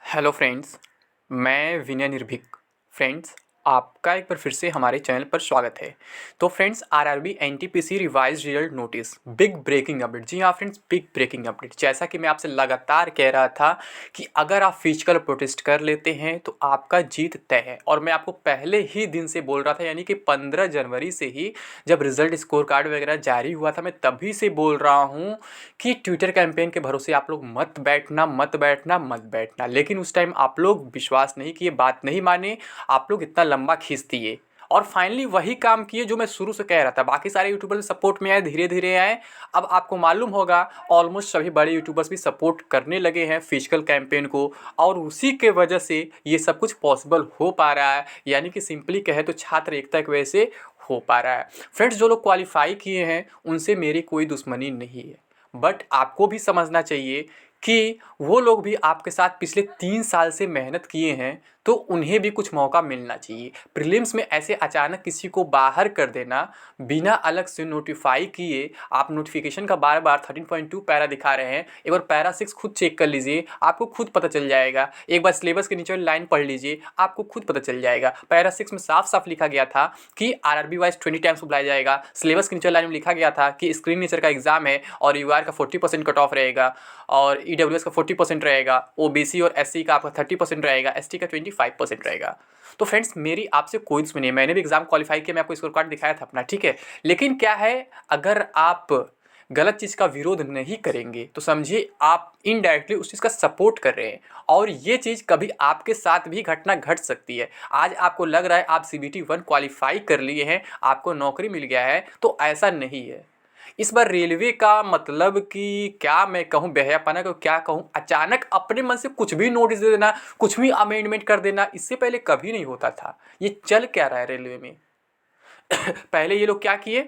Hello friends, मैं विनय निर्भीक। Friends, आपका एक बार फिर से हमारे चैनल पर स्वागत है। तो friends, RRB NTPC revised result notice, big breaking update. जी हाँ फ्रेंड्स, बिग ब्रेकिंग अपडेट। जैसा कि मैं आपसे लगातार कह रहा था कि अगर आप फिजिकल प्रोटेस्ट कर लेते हैं तो आपका जीत तय है। और मैं आपको पहले ही दिन से बोल रहा था, यानी कि 15 जनवरी से ही जब रिजल्ट स्कोर कार्ड वगैरह जारी हुआ था, मैं तभी से बोल रहा हूँ कि ट्विटर कैंपेन के भरोसे आप लोग मत बैठना, मत बैठना, मत बैठना। लेकिन उस टाइम आप लोग विश्वास नहीं किए, बात नहीं माने, आप लोग इतना लंबा खींच दिए और फाइनली वही काम किए जो मैं शुरू से कह रहा था। बाकी सारे यूट्यूबर्स सपोर्ट में आए, धीरे धीरे आए। अब आपको मालूम होगा ऑलमोस्ट सभी बड़े यूट्यूबर्स भी सपोर्ट करने लगे हैं फिजिकल कैंपेन को, और उसी के वजह से ये सब कुछ पॉसिबल हो पा रहा है। यानी कि सिंपली कहे तो छात्र एकता की वजह से हो पा रहा है। फ्रेंड्स, जो लोग क्वालिफाई किए हैं उनसे मेरी कोई दुश्मनी नहीं है, बट आपको भी समझना चाहिए कि वो लोग भी आपके साथ पिछले 3 साल से मेहनत किए हैं, तो उन्हें भी कुछ मौका मिलना चाहिए। प्रीलिम्स में ऐसे अचानक किसी को बाहर कर देना बिना अलग से नोटिफाई किए, आप नोटिफिकेशन का बार बार 13.2 पैरा दिखा रहे हैं। एक बार पैरा 6 खुद चेक कर लीजिए, आपको खुद पता चल जाएगा। एक बार सिलेबस के नीचे वाली लाइन पढ़ लीजिए, आपको खुद पता चल जाएगा। पैरा 6 में साफ साफ लिखा गया था कि आरआरबी वाइज 20 टाइम्स बुलाया जाएगा। सिलेबस के नीचे लाइन में लिखा गया था कि स्क्रीन नेचर का एग्जाम है और यूआर का 40% कट ऑफ रहेगा और ईडब्ल्यूएस का 40% रहेगा, ओबीसी और एससी का आपका 30% रहेगा, एसटी का 25% रहेगा। तो फ्रेंड्स, मेरी आपसे कोई दुश्मनी नहीं है, मैंने भी एग्जाम क्वालिफाई किया, मैं आपको स्कोर कार्ड दिखाया था अपना, ठीक है। लेकिन क्या है, अगर आप गलत चीज़ का विरोध नहीं करेंगे तो समझिए आप इनडायरेक्टली उस चीज़ का सपोर्ट कर रहे हैं, और ये चीज़ कभी आपके साथ भी घटना घट सकती है। आज आपको लग रहा है आप सीबीटी 1 क्वालिफाई कर लिए हैं, आपको नौकरी मिल गया है, तो ऐसा नहीं है। इस बार रेलवे का मतलब कि क्या मैं कहूँ, बेहयापना को क्या कहूँ, अचानक अपने मन से कुछ भी नोटिस दे देना, कुछ भी अमेंडमेंट कर देना, इससे पहले कभी नहीं होता था। ये चल क्या रहा है रेलवे में? पहले ये लोग क्या किए,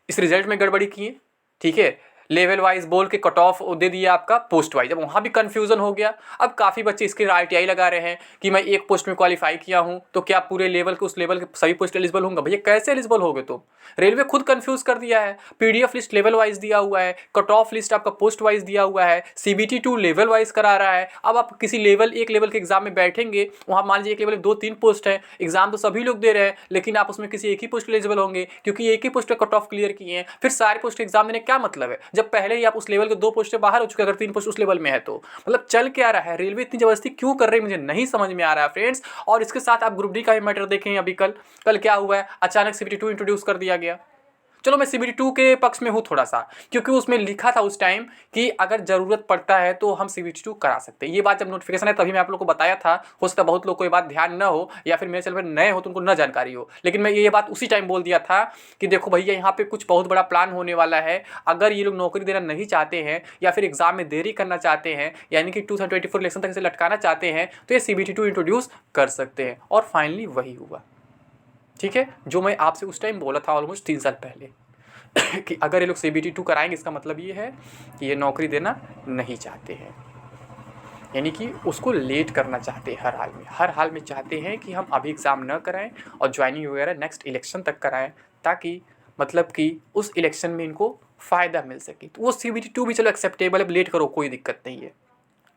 इस रिजल्ट में गड़बड़ी किए, ठीक है। लेवल वाइज बोल के कट ऑफ दे दिया आपका पोस्ट वाइज, अब वहाँ भी कन्फ्यूजन हो गया। अब काफ़ी बच्चे इसके आईटीआई लगा रहे हैं कि मैं एक पोस्ट में क्वालिफाई किया हूँ तो क्या पूरे लेवल के, उस लेवल के सभी पोस्ट एलिजिबल होंगे? भैया कैसे एलिजिबल होगे तुम? रेलवे खुद कंफ्यूज कर दिया है। पीडीएफ लिस्ट लेवल वाइज दिया हुआ है, कट ऑफ लिस्ट आपका पोस्ट वाइज दिया हुआ है, सीबीटी 2 लेवल वाइज करा रहा है। अब आप किसी लेवल, एक लेवल के एग्जाम में बैठेंगे, वहाँ मान लीजिए एक लेवल में 2-3 पोस्ट है, एग्जाम तो सभी लोग दे रहे हैं, लेकिन आप उसमें किसी एक ही पोस्ट एलिजिबल होंगे क्योंकि एक ही पोस्ट का कट ऑफ क्लियर किए हैं। फिर सारे पोस्ट एग्जाम देने क्या मतलब है, जब पहले ही आप उस लेवल के 2 पोस्ट से बाहर हो चुके, अगर 3 पोस्ट उस लेवल में है तो मतलब चल क्या रहा है? रेलवे इतनी जबरदस्ती क्यों कर रही है, मुझे नहीं समझ में आ रहा है फ्रेंड्स। और इसके साथ आप ग्रुप डी का भी मैटर देखें, अभी कल कल क्या हुआ है, अचानक सीबीटी 2 इंट्रोड्यूस कर दिया गया। चलो मैं सीबीटी 2 के पक्ष में हूँ थोड़ा सा, क्योंकि उसमें लिखा था उस टाइम कि अगर ज़रूरत पड़ता है तो हम सीबीटी 2 करा सकते हैं। ये बात जब नोटिफिकेशन है तभी मैं आप लोग को बताया था। हो सकता है बहुत लोग को ये बात ध्यान न हो, या फिर मेरे चैनल पर नए हो तो उनको न जानकारी हो, लेकिन मैं ये बात उसी टाइम बोल दिया था कि देखो भैया, यहाँ पे कुछ बहुत बड़ा प्लान होने वाला है। अगर ये लोग नौकरी देना नहीं चाहते हैं या फिर एग्जाम में देरी करना चाहते हैं, यानी कि 2024 इलेक्शन तक इसे लटकाना चाहते हैं, तो ये सीबीटी 2 इंट्रोड्यूस कर सकते हैं। और फाइनली वही हुआ, ठीक है, जो मैं आपसे उस टाइम बोला था ऑलमोस्ट 3 साल पहले। कि अगर ये लोग सीबीटी 2 कराएंगे, इसका मतलब ये है कि ये नौकरी देना नहीं चाहते हैं, यानी कि उसको लेट करना चाहते हैं। हर हाल में चाहते हैं कि हम अभी एग्ज़ाम न कराएं और ज्वाइनिंग वगैरह नेक्स्ट इलेक्शन तक कराएं, ताकि मतलब कि उस इलेक्शन में इनको फ़ायदा मिल सके। तो वो सीबीटी 2 भी चलो एक्सेप्टेबल है, लेट करो, कोई दिक्कत नहीं है।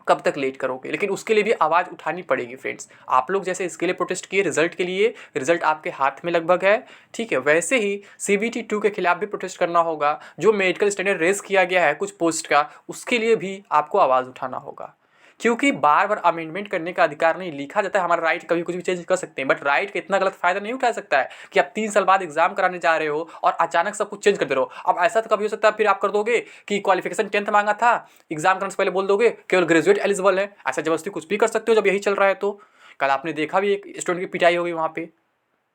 कब तक लेट करोगे, लेकिन उसके लिए भी आवाज़ उठानी पड़ेगी फ्रेंड्स। आप लोग जैसे इसके लिए प्रोटेस्ट किए रिजल्ट के लिए, रिजल्ट आपके हाथ में लगभग है, ठीक है, वैसे ही सीबीटी 2 के खिलाफ भी प्रोटेस्ट करना होगा। जो मेडिकल स्टैंडर्ड रेस किया गया है कुछ पोस्ट का, उसके लिए भी आपको आवाज़ उठाना होगा। क्योंकि बार बार अमेंडमेंट करने का अधिकार नहीं, लिखा जाता है हमारा राइट, कभी कुछ भी चेंज कर सकते हैं, बट राइट का इतना गलत फायदा नहीं उठा सकता है कि आप 3 साल बाद एग्जाम कराने जा रहे हो और अचानक सब कुछ चेंज कर दे रहे हो। अब ऐसा तो कभी हो सकता है फिर आप कर दोगे कि क्वालिफिकेशन 10th मांगा था, एग्जाम कराने से पहले बोल दोगे केवल ग्रेजुएट एलिजिबल है। ऐसा जबरदस्ती कुछ भी कर सकते हो जब यही चल रहा है। तो कल आपने देखा भी, एक स्टूडेंट की पिटाई हो गई वहाँ पे,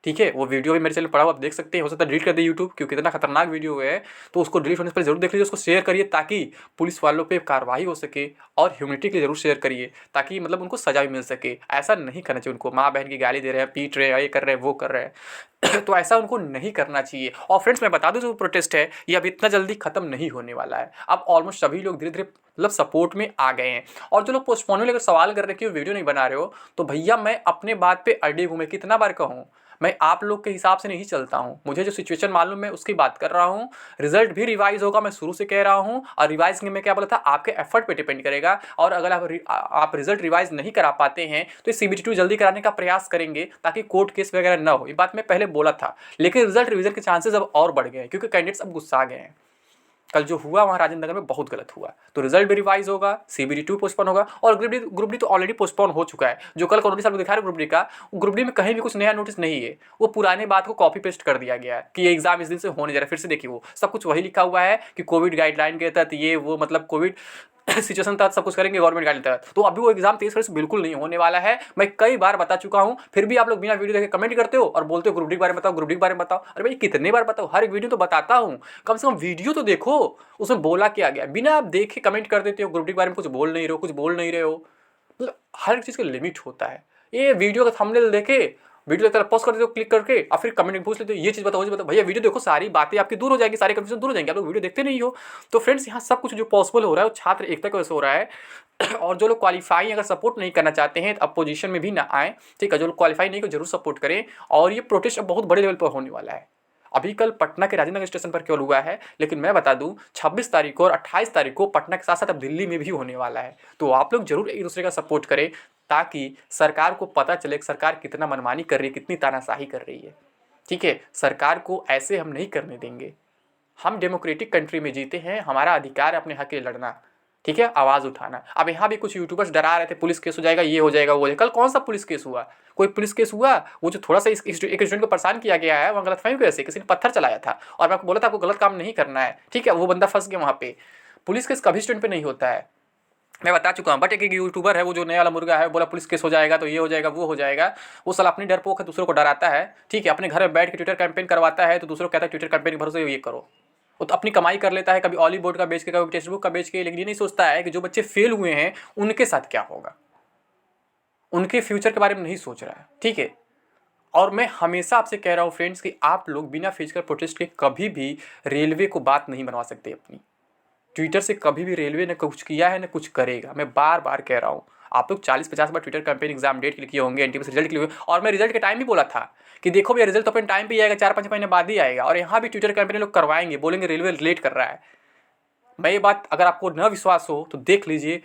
ठीक है। वो वीडियो भी मेरे चैनल पड़ा हुआ, आप देख सकते हैं। हो सकता है डिलीट कर दे यूट्यूब, क्योंकि इतना खतरनाक वीडियो है। तो उसको डिलीट होने से पहले जरूर देख लीजिए, उसको शेयर करिए ताकि पुलिस वालों पे कार्रवाई हो सके, और ह्यूमनिटी के लिए जरूर शेयर करिए ताकि मतलब उनको सजा भी मिल सके। ऐसा नहीं करना चाहिए उनको, माँ बहन की गाली दे रहे हैं, पीट रहे हैं, ये कर रहे हैं, वो कर रहे हैं। तो ऐसा उनको नहीं करना चाहिए। और फ्रेंड्स, मैं बता दूं, जो प्रोटेस्ट है ये अब इतना जल्दी खत्म नहीं होने वाला है। अब ऑलमोस्ट सभी लोग धीरे धीरे मतलब सपोर्ट में आ गए हैं। और जो लोग पोस्टपोन में लेकर सवाल कर रहे हैं कि वो वीडियो नहीं बना रहे हो, तो भैया मैं अपने बात पे अड़े हूँ। मैं कितना बार कहूँ, मैं आप लोग के हिसाब से नहीं चलता हूँ, मुझे जो सिचुएशन मालूम है उसकी बात कर रहा हूँ। रिजल्ट भी रिवाइज होगा, मैं शुरू से कह रहा हूँ। और रिवाइज में क्या बोला था, आपके एफर्ट पे डिपेंड करेगा। और अगर आप रिजल्ट रिवाइज नहीं करा पाते हैं तो CBT2 जल्दी कराने का प्रयास करेंगे ताकि कोर्ट केस वगैरह ना हो। ये बात मैं पहले बोला था, लेकिन रिजल्ट रिवीजन के चांसेस अब और बढ़ गए हैं क्योंकि कैंडिडेट्स अब गुस्सा गए हैं। कल जो हुआ वहाँ राजेंद्र नगर में बहुत गलत हुआ। तो रिजल्ट भी रिवाइज होगा, CBT2 पोस्टपोन होगा। और ग्रुप डी तो ऑलरेडी पोस्टपोन हो चुका है। जो कल नोटिस आपको दिखा रहे ग्रुप डी का, ग्रुप डी में कहीं भी कुछ नया नोटिस नहीं है, वो पुराने बात को कॉपी पेस्ट कर दिया गया है कि ये एग्जाम इस दिन से होने जा रहा है। फिर से देखिए, वो सब कुछ वही लिखा हुआ है कि कोविड गाइडलाइन के तहत ये वो, मतलब कोविड सिचुएशन तहत सब कुछ करेंगे गवर्नमेंट गाइडलाइन तहत। तो अभी वो एग्जाम 23 फरवरी से बिल्कुल नहीं होने वाला है। मैं कई बार बता चुका हूं, फिर भी आप लोग बिना वीडियो देखे कमेंट करते हो और बोलते हो ग्रुप डी के बारे में बताओ, ग्रुप डी के बारे में बताओ। अरे भाई कितने बार बताओ, हर एक वीडियो तो बताता हूं, कम से कम वीडियो तो देखो, उसमें बोला क्या गया। बिना आप देखे कमेंट कर देते हो, ग्रुप डी के बारे में कुछ बोल नहीं रहे हो, कुछ बोल नहीं रहे हो। मतलब हर चीज़ का लिमिट होता है। ये वीडियो का थंबनेल देखे, वीडियो तरह पॉज कर देते हो क्लिक करके, और फिर कमेंट में पूछ लेते हो ये चीज़ बताओ, ये बताओ। भैया वीडियो देखो, सारी बातें आपकी दूर हो जाएंगी, सारे कंफ्यूजन दूर हो जाएंगे। आप लोग वीडियो देखते नहीं हो। तो फ्रेंड्स, यहाँ सब कुछ जो पॉसिबल हो रहा है वो छात्र एकता की वजह से हो रहा है। और जो लोग क्वालिफाई अगर सपोर्ट नहीं करना चाहते हैं तो अपोजिशन में भी ना आए, ठीक है। जो लोग क्वालिफाई नहीं को जरूर सपोर्ट करें। और ये प्रोटेस्ट अब बहुत बड़े लेवल पर होने वाला है। अभी कल पटना के राजेंद्र नगर स्टेशन पर केवल हुआ है, लेकिन मैं बता दूं 26 तारीख को और 28 तारीख को पटना के साथ साथ अब दिल्ली में भी होने वाला है। तो आप लोग जरूर एक दूसरे का सपोर्ट करें ताकि सरकार को पता चले कि सरकार कितना मनमानी कर रही है, कितनी तानाशाही कर रही है। ठीक है, सरकार को ऐसे हम नहीं करने देंगे। हम डेमोक्रेटिक कंट्री में जीते हैं, हमारा अधिकार है अपने हक के लिए लड़ना, ठीक है, आवाज़ उठाना। अब यहाँ भी कुछ यूट्यूबर्स डरा रहे थे पुलिस केस हो जाएगा, ये हो जाएगा, वो हो जाएगा। कल कौन सा पुलिस केस हुआ? कोई पुलिस केस हुआ? वो जो थोड़ा सा एक स्टूडेंट को परेशान किया गया है, वहाँ गलतफहमी की वजह से किसी ने पत्थर चलाया था और मैं आपको बोला था आपको गलत काम नहीं करना है, ठीक है, वो बंदा फंस गया वहाँ पे। पुलिस केस कभी स्टूडेंट पे नहीं होता है, मैं बता चुका हूँ। बट एक यूट्यूबर है, वो जो नया वाला मुर्गा है, बोला पुलिस केस हो जाएगा तो ये हो जाएगा, वो हो जाएगा। वो साला अपनी डरपोक है, दूसरों को डराता है, ठीक है। अपने घर में बैठ के ट्विटर कैंपेन करवाता है तो दूसरों को कहता है ट्विटर कैंपेन के भरोसे ये करो। वो तो अपनी कमाई कर लेता है, कभी ऑली बोर्ड का बेच के, कभी टेक्स्ट बुक का बेच के, लेकिन ये नहीं सोचता है कि जो बच्चे फेल हुए हैं उनके साथ क्या होगा, उनके फ्यूचर के बारे में नहीं सोच रहा है, ठीक है। और मैं हमेशा आपसे कह रहा हूँ फ्रेंड्स कि आप लोग बिना फिजिकल प्रोटेस्ट के कभी भी रेलवे को बात नहीं बनवा सकते अपनी। ट्विटर से कभी भी रेलवे ने कुछ किया है, ना कुछ करेगा। मैं बार बार कह रहा हूँ, आप लोग 40-50 बार ट्विटर कैंपेन एग्जाम डेट के लिए किए होंगे, एनटीपीसी रिजल्ट के लिए। और मैं रिजल्ट के टाइम भी बोला था कि देखो भैया रिजल्ट तो अपने टाइम पे ही आएगा, 4-5 महीने बाद ही आएगा। और यहाँ भी ट्विटर कैंपेन लोग करवाएंगे, बोलेंगे रेलवे लेट कर रहा है। मैं ये बात, अगर आपको न विश्वास हो तो देख लीजिए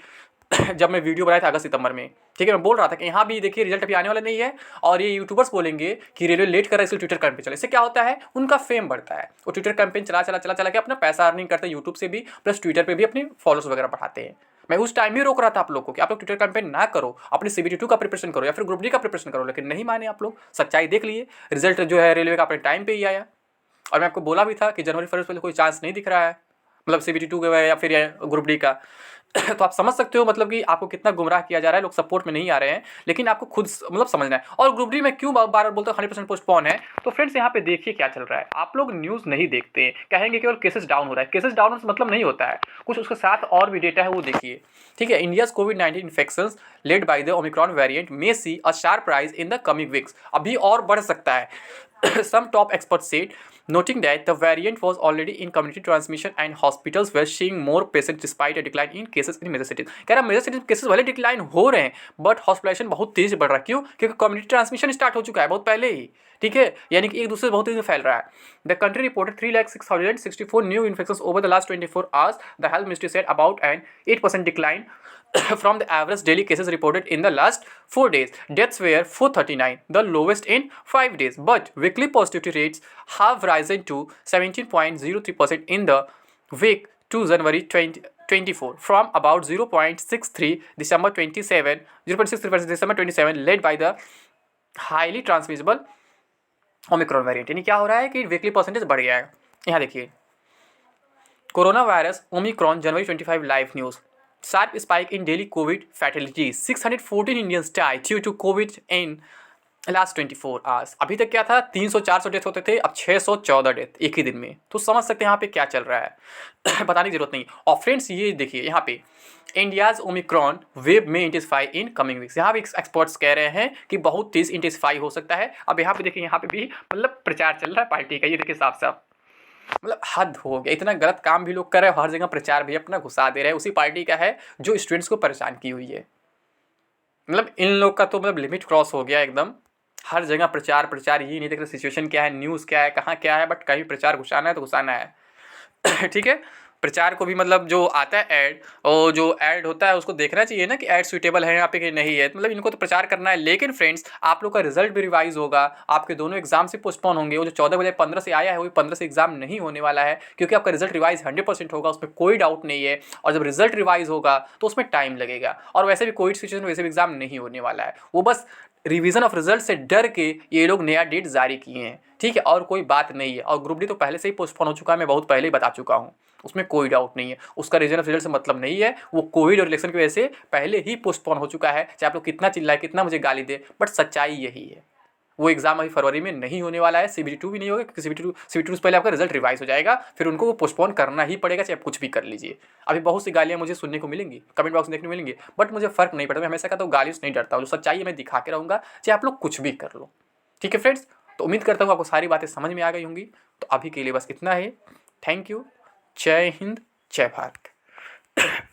जब मैं वीडियो बनाया था अगस्त सितंबर में, ठीक है, मैं बोल रहा था कि यहाँ भी देखिए रिजल्ट अभी आने वाला नहीं है और ये यूट्यूबर्स बोलेंगे कि रेलवे लेट कर रहा है इसलिए ट्विटर कैंपेन चले। इससे क्या होता है, उनका फेम बढ़ता है। वो ट्विटर कैंपेन चला के अपना पैसा अर्निंग करते हैं यूट्यूब से भी, प्लस ट्विटर पर भी अपने फॉलोअर्स वगैरह बढ़ाते हैं। मैं उस टाइम ही रोक रहा था आप लोग को कि आप लोग ट्विटर कैंपेन ना करो, अपने CBT2 का प्रिपरेशन करो या फिर ग्रुप डी का प्रिपरेशन करो, लेकिन नहीं माने आप लोग। सच्चाई देख लिए, रिजल्ट जो है रेलवे का अपने टाइम पे ही आया। और मैं आपको बोला भी था कि जनवरी फरवरी कोई चांस नहीं दिख रहा है, मतलब CBT2 का या फिर ग्रुप डी का। तो आप समझ सकते हो मतलब कि आपको कितना गुमराह किया जा रहा है, लोग सपोर्ट में नहीं आ रहे हैं। लेकिन आपको खुद मतलब समझना है। और ग्रुप डी में क्यों बार बार बोलते हैं 100% पोस्टपोन है, तो फ्रेंड्स यहाँ पे देखिए क्या चल रहा है। आप लोग न्यूज़ नहीं देखते, कहेंगे केवल केसेस डाउन हो रहा है। केसेस डाउन से मतलब नहीं होता है, कुछ उसके साथ और भी डेटा है वो देखिए, ठीक है। इंडियाज कोविड-19 infections led by the omicron variant may see a sharp rise in the coming weeks. अभी और बढ़ सकता है। Some top experts said, noting that the variant was already in community transmission and hospitals were seeing more patients despite a decline in cases in major cities। कह रहा major cities cases वाले decline हो रहे हैं but hospitalisation बहुत तेज बढ़ रहा है। क्यों? क्योंकि कम्युनिटी ट्रांसमिशन स्टार्ट हो चुका है बहुत पहले ही, ठीक है, यानी कि एक दूसरे से बहुत तेजी से फैल रहा है। The country reported 3,06,064 new infections over the last 24 hours। The health ministry said about an 8% decline from the average daily cases reported in the last 4 days. Deaths were 439, the lowest in 5 days. But weekly positivity rates have risen to 17.03% in the week to January 2024 from about 0.63 December 27, 0.63% December 27, led by the highly transmissible Omicron variant। यानी क्या हो रहा है कि weekly percentage बढ़ गया है। यहाँ देखिए, corona virus Omicron January 25 live news. Sharp spike in daily COVID fatalities. 614 Indians died due to COVID in last 24 hours। अभी तक क्या था, 300-400 डेथ होते थे, अब 614 डेथ एक ही दिन में। तो समझ सकते हैं यहाँ पे क्या चल रहा है। बताने की जरूरत नहीं। और फ्रेंड्स ये देखिए यहाँ पे इंडियाज ओमिक्रॉन वेव में इंटेंसिफाई इन कमिंग वीक्स। यहाँ भी एक्सपर्ट्स कह रहे हैं कि बहुत तेज इंटेंसिफाई हो सकता है। अब यहाँ पे देखिए, यहाँ पे भी मतलब प्रचार चल रहा है पार्टी का, ये देखिए साफ साफ, मतलब हद हो गया। इतना गलत काम भी लोग कर रहे हैं, हर जगह प्रचार भी अपना घुसा दे रहे हैं। उसी पार्टी का है जो स्टूडेंट्स को परेशान की हुई है। मतलब इन लोग का तो मतलब लिमिट क्रॉस हो गया एकदम। हर जगह प्रचार प्रचार, ये नहीं देख रहे सिचुएशन क्या है, न्यूज़ क्या है, कहाँ क्या है, बट कहीं प्रचार घुसाना है तो घुसाना है। ठीक है। प्रचार को भी मतलब जो आता है ऐड, और जो ऐड होता है उसको देखना चाहिए ना कि ऐड सुइटेबल है यहाँ पे कि नहीं है, मतलब इनको तो प्रचार करना है। लेकिन फ्रेंड्स आप लोग का रिजल्ट भी रिवाइज होगा, आपके दोनों एग्जाम से पोस्टपोन होंगे। वो जो 14 बजे 15 से आया है वो 15 से एग्जाम नहीं होने वाला है, क्योंकि आपका रिजल्ट रिवाइज 100% होगा, उसमें कोई डाउट नहीं है। और जब रिजल्ट रिवाइज होगा तो उसमें टाइम लगेगा, और वैसे भी कोविड सिचुएशन वैसे भी एग्जाम नहीं होने वाला है। वो बस रिवीजन ऑफ रिजल्ट से डर के ये लोग नया डेट जारी किए हैं, ठीक है, और कोई बात नहीं है। और ग्रुप डी तो पहले से ही पोस्टपोन हो चुका है, मैं बहुत पहले ही बता चुका हूँ, उसमें कोई डाउट नहीं है। उसका रीजन ऑफ रिजल्ट से मतलब नहीं है, वो कोविड और इलेक्शन की वजह से पहले ही पोस्टपोन हो चुका है। चाहे आप लोग कितना चिल्लाए, कितना मुझे गाली दे, बट सच्चाई यही है। वो एग्जाम अभी फरवरी में नहीं होने वाला है, CBT 2 भी नहीं होगा, क्योंकि CBT 2 से पहले आपका रिजल्ट रिवाइज हो जाएगा, फिर उनको वो पोस्टपोन करना ही पड़ेगा, चाहे आप कुछ भी कर लीजिए। अभी बहुत सी गालियाँ मुझे सुनने को मिलेंगी, कमेंट बॉक्स में देखने को मिलेंगी, बट मुझे फर्क नहीं पड़ता। मैं हमेशा कहता हूँ गालियों से नहीं डरता हूँ, जो सच्चाई है मैं दिखा के रहूँगा, चाहे आप लोग कुछ भी कर लो। ठीक है फ्रेंड्स, तो उम्मीद करता हूँ आपको सारी बातें समझ में आ गई होंगी। तो अभी के लिए बस इतना है। Thank you. जय हिंद, जय भारत।